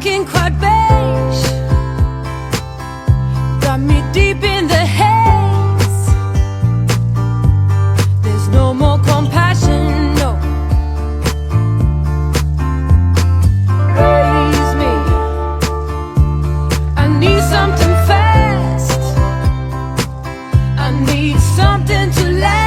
looking quite beige, got me deep in the haze. There's no more compassion, no. Raise me, I need something fast, I need something to last.